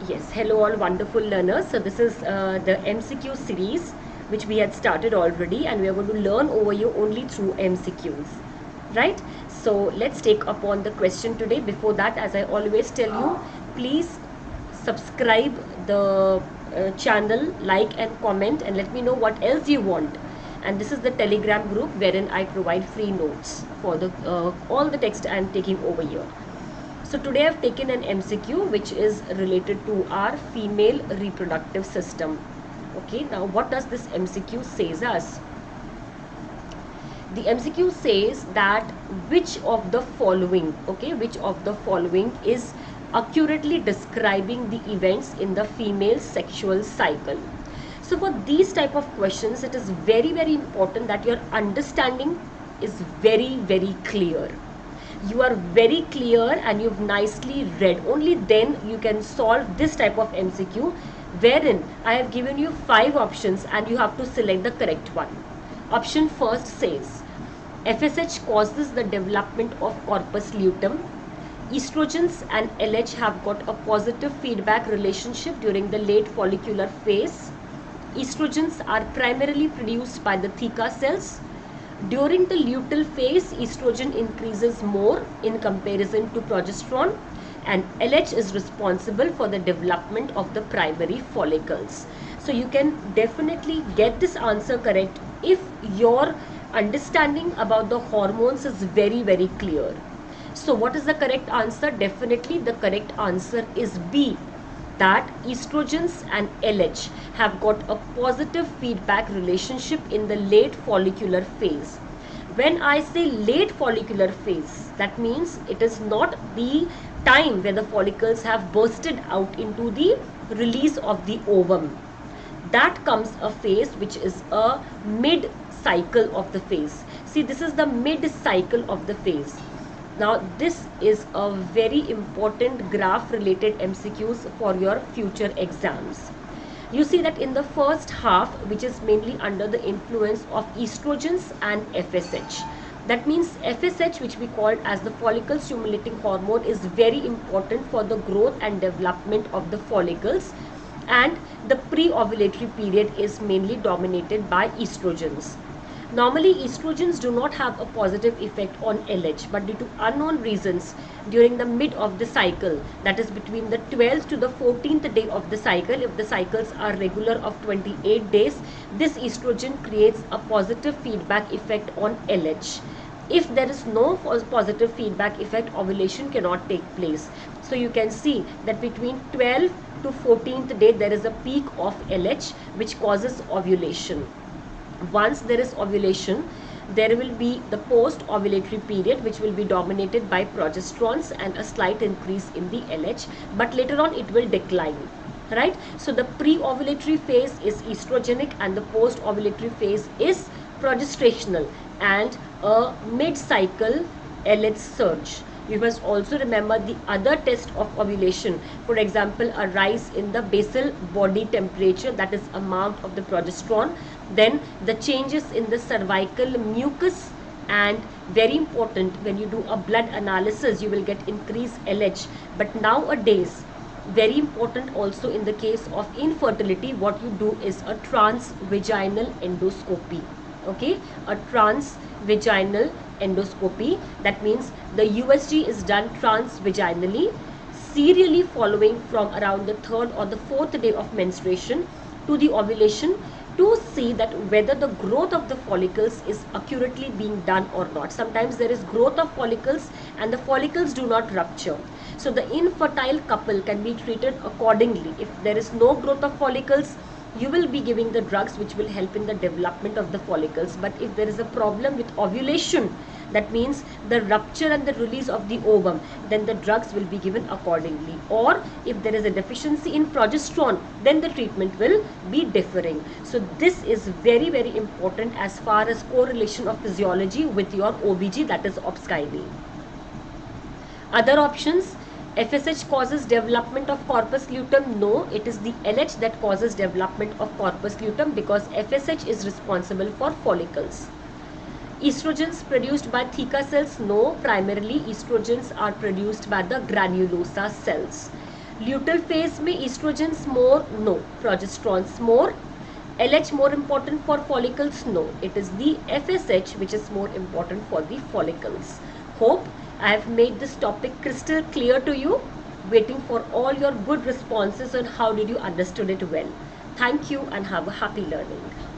Yes, hello all wonderful learners. So this is the MCQ series which we had started already, and we are going to learn over you only through MCQs, right? So let's take upon the question today. Before that, as I always tell you, please subscribe the channel, like and comment, and let me know what else you want. And this is the Telegram group wherein I provide free notes for the all the text I am taking over here. So today I've taken an MCQ which is related to our female reproductive system. Okay, now what does this MCQ says us? The MCQ says that which of the following, okay, which of the following is accurately describing the events in the female sexual cycle. So for these type of questions, it is very, very important that your understanding is very, very clear. You are very clear and you've nicely read. Only then you can solve this type of MCQ, wherein I have given you 5 options and you have to select the correct one. Option first says FSH causes the development of corpus luteum. Estrogens and LH have got a positive feedback relationship during the late follicular phase. Estrogens are primarily produced by the theca cells. During the luteal phase, estrogen increases more in comparison to progesterone, and LH is responsible for the development of the primary follicles. So you can definitely get this answer correct if your understanding about the hormones is very, very clear. So what is the correct answer? Definitely the correct answer is B, that estrogens and LH have got a positive feedback relationship in the late follicular phase. When I say late follicular phase, that means it is not the time where the follicles have bursted out into the release of the ovum. That comes a phase which is a mid cycle of the phase. See, this is the mid cycle of the phase. Now this is a very important graph related MCQs for your future exams. You see that in the first half, which is mainly under the influence of estrogens and FSH. That means FSH, which we call as the follicle stimulating hormone, is very important for the growth and development of the follicles, and the pre-ovulatory period is mainly dominated by estrogens. Normally, estrogens do not have a positive effect on LH, but due to unknown reasons, during the mid of the cycle, that is between the 12th to the 14th day of the cycle, if the cycles are regular of 28 days, this estrogen creates a positive feedback effect on LH. If there is no positive feedback effect, ovulation cannot take place. So you can see that between 12th to 14th day, there is a peak of LH which causes ovulation. Once there is ovulation, there will be the post-ovulatory period which will be dominated by progesterones and a slight increase in the LH, but later on it will decline, right? So the pre-ovulatory phase is estrogenic and the post-ovulatory phase is progestational, and a mid-cycle LH surge. You must also remember the other test of ovulation, for example a rise in the basal body temperature, that is a mark of the progesterone, then the changes in the cervical mucus, and very important, when you do a blood analysis you will get increased LH. But nowadays, very important also in the case of infertility, what you do is a transvaginal endoscopy. Okay, a transvaginal endoscopy, that means the USG is done transvaginally, serially following from around the 3rd or the 4th day of menstruation to the ovulation, to see that whether the growth of the follicles is accurately being done or not. Sometimes there is growth of follicles and the follicles do not rupture. So the infertile couple can be treated accordingly. If there is no growth of follicles, you will be giving the drugs which will help in the development of the follicles. But if there is a problem with ovulation, that means the rupture and the release of the ovum, then the drugs will be given accordingly. Or if there is a deficiency in progesterone, then the treatment will be differing. So this is very, very important as far as correlation of physiology with your OBG, that is obs-gynae. Other options: FSH causes development of corpus luteum. No, it is the LH that causes development of corpus luteum, because FSH is responsible for follicles. Estrogens produced by theca cells? No, primarily estrogens are produced by the granulosa cells. Luteal phase में estrogens more? No. Progesterones more? LH more important for follicles? No. It is the FSH which is more important for the follicles. Hope I have made this topic crystal clear to you. Waiting for all your good responses on how did you understood it well. Thank you and have a happy learning.